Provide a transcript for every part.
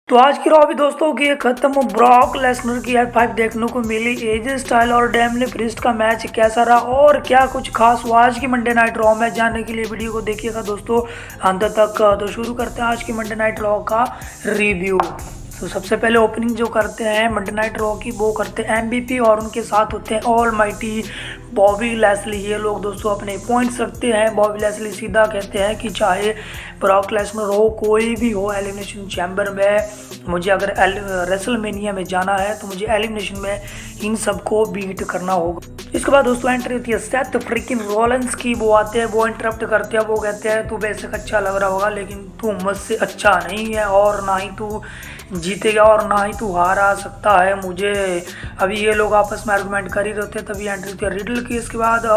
तो आज की रॉ भी दोस्तों की खत्म। ब्रॉक लेसनर की F5 देखने को मिली। एजे स्टाइल और डैमियन प्रीस्ट का मैच कैसा रहा और क्या कुछ खास हुआ आज की मंडे नाइट रॉ में, जानने के लिए वीडियो को देखिएगा दोस्तों अंत तक। तो शुरू करते हैं आज की मंडे नाइट रॉ का रिव्यू। तो सबसे पहले ओपनिंग जो करते हैं मंडे नाइट रॉ की वो करते हैं MVP और उनके साथ होते हैं ऑल माइटी बॉबी लेस्ली। ये लोग दोस्तों अपने पॉइंट्स रखते हैं। बॉबी लेस्ली सीधा कहते हैं कि चाहे ब्रॉक लेसनर हो, कोई भी हो एलिमिनेशन चैम्बर में, मुझे अगर रेसलमेनिया में जाना है तो मुझे एलिमिनेशन में इन सबको बीट करना होगा। इसके बाद दोस्तों एंट्री होती है सेथ फ्रिकिन रॉलिंस की। वो आते हैं, वो इंटरप्ट करते हैं, वो कहते हैं तू बेशक अच्छा लग रहा होगा लेकिन तू मुझसे अच्छा नहीं है और ना ही तू जीतेगा और ना ही तू हारा सकता है मुझे। अभी ये लोग आपस में आर्गूमेंट कर ही रहते हैं, तभी एंट्री होती है रिडल की। इसके बाद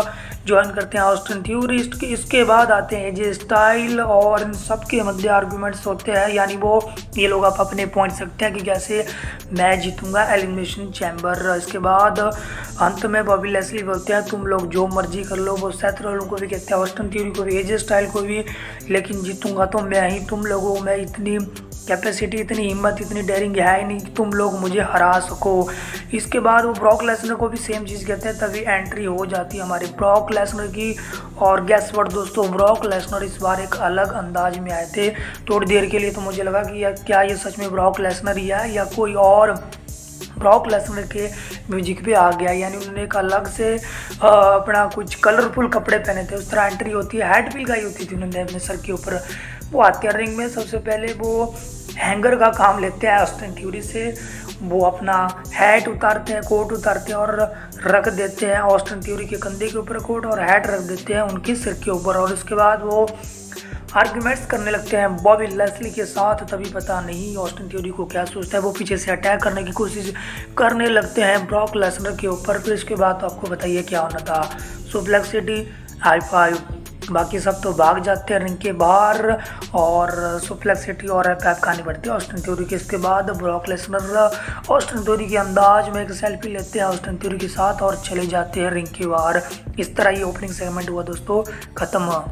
ज्वाइन करते हैं ऑस्टिन थ्यूरी। इसके बाद आते हैं एजे स्टाइल और इन सब के मध्य आर्गूमेंट्स होते हैं, यानी वो ये लोग आप अपने पॉइंट्स रखते हैं कि कैसे मैं जीतूंगा एलिमिनेशन चैम्बर। इसके बाद अंत में बॉबी लेस्ली बोलते हैं तुम लोग जो मर्जी कर लो। वो सेथ रॉलिंस को भी कहते हैं, ऑस्टिन थ्यूरी को भी, एजे स्टाइल को भी, लेकिन जीतूंगा तो मैं ही। तुम लोगों में इतनी कैपेसिटी, इतनी हिम्मत, इतनी डेयरिंग है ही नहीं कि तुम लोग मुझे हरा सको। इसके बाद वो ब्रॉक लेसनर को भी सेम चीज़ कहते हैं, तभी एंट्री हो जाती है हमारे ब्रॉक लेसनर की। और गैस वर्ड दोस्तों, ब्रॉक लेसनर इस बार एक अलग अंदाज में आए थे। थोड़ी देर के लिए तो मुझे लगा कि क्या ये सच में ब्रॉक लेसनर ही है या कोई और ब्रॉक लेसनर के म्यूजिक पे आ गया, यानी उन्होंने एक अलग से अपना कुछ कलरफुल कपड़े पहने थे। उस तरह एंट्री होती है, हैट भी लगाई होती थी उन्होंने अपने सर के ऊपर। वो आते हैं रिंग में, सबसे पहले वो हैंगर का काम लेते हैं ऑस्टिन थ्यूरी से। वो अपना हैट उतारते हैं, कोट उतारते हैं और रख देते हैं ऑस्टिन थ्यूरी के कंधे के ऊपर कोट, और हैट रख देते हैं उनके सिर के ऊपर। और उसके बाद वो आर्ग्यूमेंट्स करने लगते हैं बॉबी लेस्ली के साथ। तभी पता नहीं ऑस्टिन थ्यूरी को क्या सोचता है, वो पीछे से अटैक करने की कोशिश करने लगते हैं ब्रॉक लेसनर के ऊपर। फिर इसके बाद तो आपको बताइए क्या होना था। सुप्लेक्स सिटी, F5, बाकी सब तो भाग जाते हैं रिंग के बाहर और सुप्लेक्स सिटी और F5 खानी पड़ती है ऑस्टिन थ्यूरी के। इसके बाद ब्रॉक लेसनर ऑस्टिन थ्यूरी के अंदाज में एक सेल्फी लेते हैं ऑस्टिन थ्यूरी के साथ और चले जाते हैं रिंग के बाहर। इस तरह ये ओपनिंग सेगमेंट हुआ दोस्तों खत्म।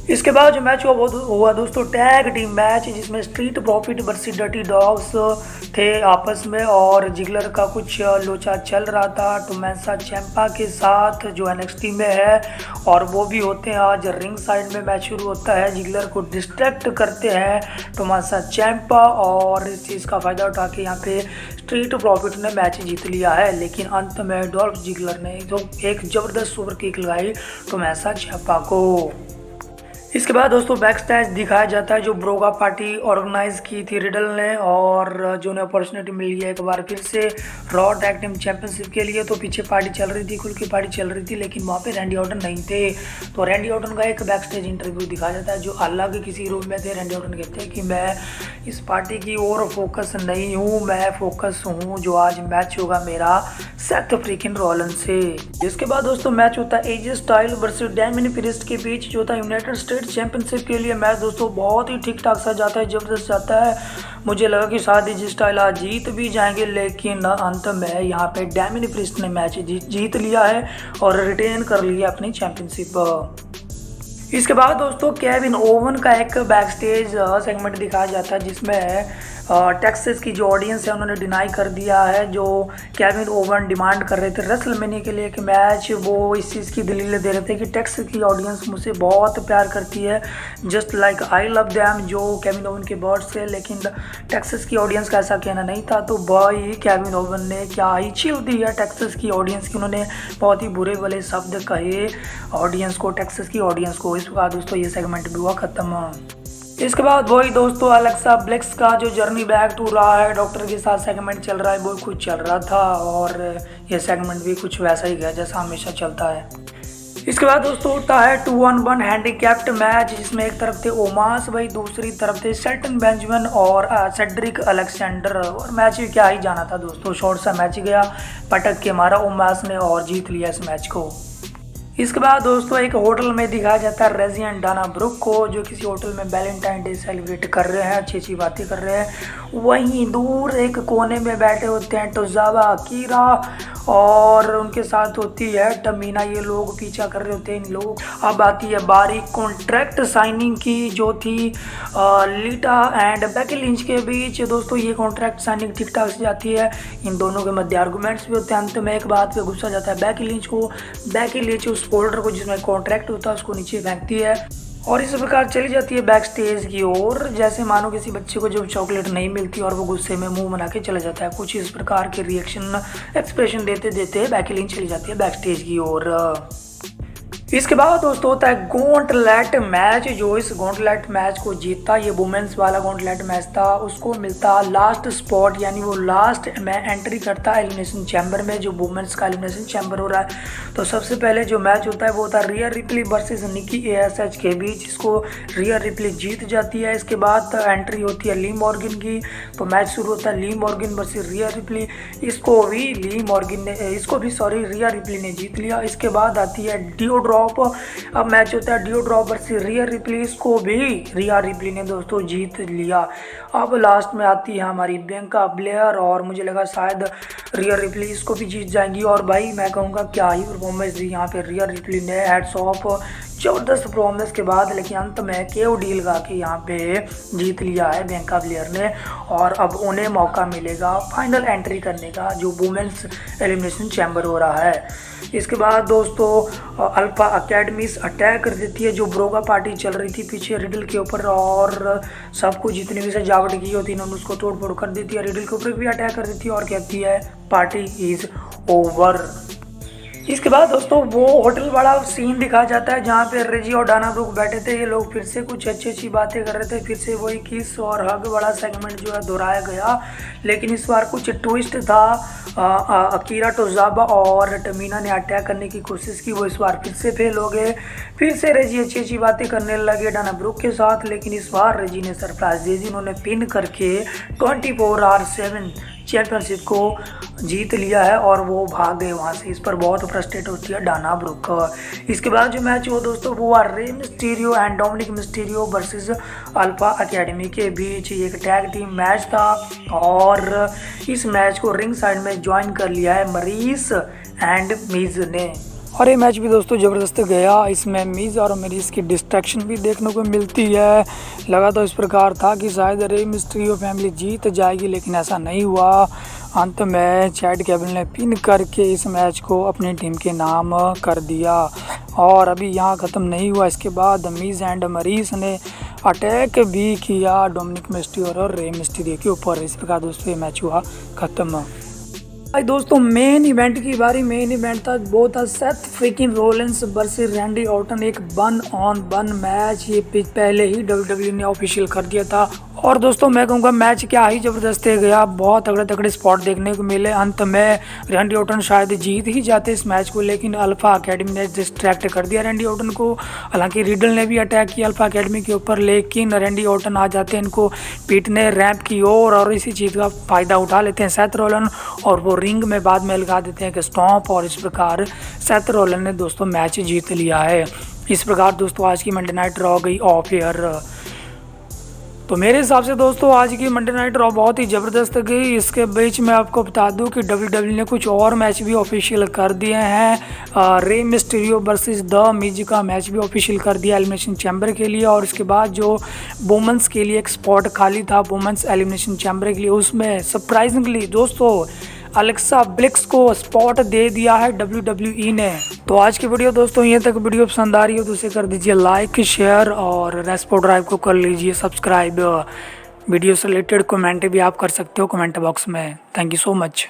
इसके बाद जो मैच हुआ दोस्तों टैग टीम मैच, जिसमें street profit versus dirty dogs थे आपस में, और जिगलर का कुछ लोचा चल रहा था टोमासो चिएम्पा के साथ जो NXT में है, और वो भी होते हैं आज रिंग साइड में। मैच शुरू होता है, जिगलर को डिस्ट्रैक्ट करते हैं टोमासो चिएम्पा और इस चीज़ का फ़ायदा उठा के यहाँ पे स्ट्रीट प्रॉफिट ने मैच जीत लिया है। लेकिन अंत में डॉल्फ जिगलर ने जो एक ज़बरदस्त सुपर किक लगाई टोमासो चिएम्पा को। इसके बाद दोस्तों बैक स्टेज दिखाया जाता है जो ब्रोगा पार्टी ऑर्गेनाइज की थी रिडल ने, और जो उन्हें अपॉर्चुनिटी मिली है एक बार फिर से रॉ टैग टीम चैंपियनशिप के लिए। तो पीछे पार्टी चल रही थी, खुल की पार्टी चल रही थी, लेकिन वहाँ पे रैंडी ऑर्टन नहीं थे। तो रैंडी ऑर्टन का एक बैक स्टेज इंटरव्यू दिखाया जाता है जो अलग किसी रूम में थे। रैंडी ऑर्टन कहते हैं कि मैं इस पार्टी की ओर फोकस नहीं हूँ, मैं फोकस हूँ जो आज मैच होगा मेरा सेथ फ्रिकिन रॉलिंस से। इसके बाद दोस्तों मैच होता है एजे स्टाइल वर्सेस डैमियन प्रीस्ट के बीच, जो था यूनाइटेड स्टेट चैंपियनशिप के लिए। मैच दोस्तों बहुत ही ठीक ठाक सा जाता है, जबरदस्त जाता है। मुझे लगा कि शायद एजे स्टाइल आज जीत भी जाएंगे, लेकिन अंत में यहाँ पे डैमियन प्रीस्ट ने मैच जीत लिया है और रिटेन कर लिया अपनी चैंपियनशिप। इसके बाद दोस्तों केविन ओवन का एक बैक स्टेज सेगमेंट दिखाया जाता है, जिसमें टेक्सास की जो ऑडियंस है उन्होंने डिनाई कर दिया है जो केविन ओवन डिमांड कर रहे थे रेसलमेनिया के लिए कि मैच। वो इस चीज़ की दलीलें दे रहे थे कि टेक्सास की ऑडियंस मुझसे बहुत प्यार करती है, just like I love them, जो केविन ओवन के वर्ड्स थे। लेकिन टेक्सास की ऑडियंस का ऐसा कहना नहीं था। तो भाई केविन ओवन ने क्या ही चिल दी है टेक्सास की ऑडियंस की, उन्होंने बहुत ही बुरे भले शब्द कहे ऑडियंस को, टेक्सास की ऑडियंस को। इस बाद दोस्तों ये सेगमेंट भी हुआ खत्म। इसके बाद वही दोस्तों अलेक्सा ब्लिक्स का जो जर्नी बैक टू रहा है डॉक्टर के साथ सेगमेंट चल रहा है, वो कुछ चल रहा था और ये सेगमेंट भी कुछ वैसा ही गया जैसा हमेशा चलता है। इसके बाद दोस्तों होता है 2-on-1 हैंडीकैप्ड मैच, जिसमें एक तरफ थे ओमास भाई, दूसरी तरफ थे शेल्टन बेंजामिन और सेड्रिक अलेक्जेंडर। और मैच भी क्या ही जाना था दोस्तों, शॉर्ट सा मैच गया, पटक के मारा ओमास ने और जीत लिया इस मैच को। इसके बाद दोस्तों एक होटल में दिखाया जाता है रेजी एंड डाना ब्रुक को, जो किसी होटल में वैलेंटाइन डे सेलिब्रेट कर रहे हैं, अच्छी अच्छी बातें कर रहे हैं। वहीं दूर एक कोने में बैठे होते हैं टोजावा अकीरा और उनके साथ होती है टमीना। ये लोग पीछा कर रहे होते हैं इन लोग। अब आती है बारी कॉन्ट्रैक्ट साइनिंग की, जो थी लीटा एंड बेकी लिंच के बीच। दोस्तों ये कॉन्ट्रैक्ट साइनिंग ठीक ठाक से जाती है, इन दोनों के मध्य आर्गूमेंट्स भी होते हैं। अंत में एक बात पे गुस्सा जाता है बेकी लिंच को। बेकी लिंच उस फोल्डर को जिसमें कॉन्ट्रैक्ट होता है उसको नीचे फेंकती है और इस प्रकार चली जाती है बैक स्टेज की ओर, जैसे मानो किसी बच्चे को जब चॉकलेट नहीं मिलती और वो गुस्से में मुंह बना के चला जाता है। कुछ इस प्रकार के रिएक्शन एक्सप्रेशन देते देते बेकी लिंच चली जाती है बैक स्टेज की ओर। इसके बाद दोस्तों होता है गॉन्टलेट मैच। जो इस गॉन्टलेट मैच को जीतता, ये वुमेन्स वाला गॉन्टलेट मैच था, उसको मिलता लास्ट स्पॉट, यानी वो लास्ट में एंट्री करता है एलिमिनेशन चैम्बर में, जो वुमेन्स का एलिमिनेशन चैम्बर हो रहा है। तो सबसे पहले जो मैच होता है वो होता है रिया रिप्ली वर्सेस निकी ASH के बीच। इसको रिया रिप्ली जीत जाती है। इसके बाद एंट्री होती है ली मॉर्गन की, तो मैच शुरू होता है ली मॉर्गन वर्सेस रिया रिप्ली। इसको भी रिया रिप्ली ने जीत लिया। इसके बाद आती है डियो ड्रॉप। अब मैच होता है dew drop versus Riya Ripley, इसको भी रिया रिप्ली ने दोस्तों जीत लिया। अब लास्ट में आती है हमारी बियांका ब्लेयर, और मुझे लगा शायद रिया रिप्ली इसको भी जीत जाएंगी। और भाई मैं कहूँगा क्या ही परफॉर्मेंस दी यहाँ पे रिया रिप्ली ने, हैट्स ऑफ, जबरदस्त परफॉर्मेंस के बाद। लेकिन अंत में KOD लगा के यहाँ पे जीत लिया है बियांका ब्लेयर ने, और अब उन्हें मौका मिलेगा फाइनल एंट्री करने का, जो वुमेन्स एलिमिनेशन चैम्बर हो रहा है। इसके बाद दोस्तों अल्फा अकेडमीज अटैक कर देती है। जो ब्रोगा पार्टी चल रही थी पीछे रिडल के ऊपर, और सब कुछ जितनी भी सजावट की होती है उन्होंने उसको तोड़ फोड़ कर देती है। रिडल के ऊपर भी अटैक कर देती है और कहती है पार्टी इज ओवर। इसके बाद दोस्तों वो होटल वाला सीन दिखाया जाता है जहाँ पे रेजी और डाना ब्रुक बैठे थे। ये लोग फिर से कुछ अच्छी अच्छी बातें कर रहे थे, फिर से वही किस और हग वाला सेगमेंट जो है दोहराया गया, लेकिन इस बार कुछ ट्विस्ट था। अकीरा टोजाबा और टमीना ने अटैक करने की कोशिश की, वो इस बार फिर से फेल हो गए। फिर से रेजी अच्छी अच्छी बातें करने लगे डाना ब्रुक के साथ, लेकिन इस बार रेजी ने सरप्राइज दे दी। उन्होंने पिन करके 24/7 चैंपियनशिप को जीत लिया है और वो भाग गए वहाँ से। इस पर बहुत फ्रस्ट्रेट होती है डाना ब्रुक। इसके बाद जो मैच हुआ दोस्तों वो हुआ Rey Mysterio and Dominik Mysterio versus alpha academy के बीच। ये एक टैग टीम मैच था और इस मैच को रिंग साइड में ज्वाइन कर लिया है मरीस एंड मीज ने, और ये मैच भी दोस्तों ज़बरदस्त गया। इसमें मीज़ और मरीज़ की डिस्ट्रैक्शन भी देखने को मिलती है। लगा तो इस प्रकार था कि शायद रे मिस्टीरियो फैमिली जीत जाएगी, लेकिन ऐसा नहीं हुआ। अंत में चैड गैबल ने पिन करके इस मैच को अपनी टीम के नाम कर दिया। और अभी यहाँ ख़त्म नहीं हुआ, इसके बाद मीज़ एंड मरीज़ ने अटैक भी किया डोमिनिक मिस्टीरियो और रे मिस्टीरियो के ऊपर। इस प्रकार दोस्तों ये मैच हुआ ख़त्म। भाई दोस्तों मेन इवेंट की बारी, मेन इवेंट था वो था Seth freaking Rollins versus Randy Orton, एक 1-on-1 मैच। ये पहले ही WWE ने ऑफिशियल कर दिया था, और दोस्तों मैं कहूँगा मैच क्या ही ज़बरदस्त गया। बहुत तगड़े तगड़े स्पॉट देखने को मिले। अंत में रैंडी ऑर्टन शायद जीत ही जाते इस मैच को, लेकिन अल्फा अकेडमी ने डिस्ट्रैक्ट कर दिया रैंडी ऑर्टन को। हालांकि रिडल ने भी अटैक किया अल्फा अकेडमी के ऊपर, लेकिन रैंडी ऑर्टन आ जाते हैं इनको पीटने रैंप की ओर, और इसी चीज़ का फ़ायदा उठा लेते हैं सेथ रोलन, और वो रिंग में बाद में लगा देते हैं कि स्टॉम्प, और इस प्रकार सेथ रोलन ने दोस्तों मैच जीत लिया है। इस प्रकार दोस्तों आज की मंडे नाइट रॉ गई ऑफ एयर। तो मेरे हिसाब से दोस्तों आज की मंडे नाइट रॉ बहुत ही ज़बरदस्त गई। इसके बीच में आपको बता दूं कि WWE ने कुछ और मैच भी ऑफिशियल कर दिए हैं। Rey Mysterio versus the Miz का मैच भी ऑफिशियल कर दिया एलिमिनेशन चैम्बर के लिए, और इसके बाद जो वुमेंस के लिए एक स्पॉट खाली था वुमेंस एलिमिनेशन चैम्बर के लिए, उसमें सरप्राइजिंगली दोस्तों अलेक्सा ब्लिक्स को स्पॉट दे दिया है WWE ने। तो आज की वीडियो दोस्तों ये तक। वीडियो पसंद आ रही हो तो उसे कर दीजिए लाइक, शेयर, और रेस्पो ड्राइव को कर लीजिए सब्सक्राइब। वीडियो से रिलेटेड कमेंट भी आप कर सकते हो कमेंट बॉक्स में। Thank you so much.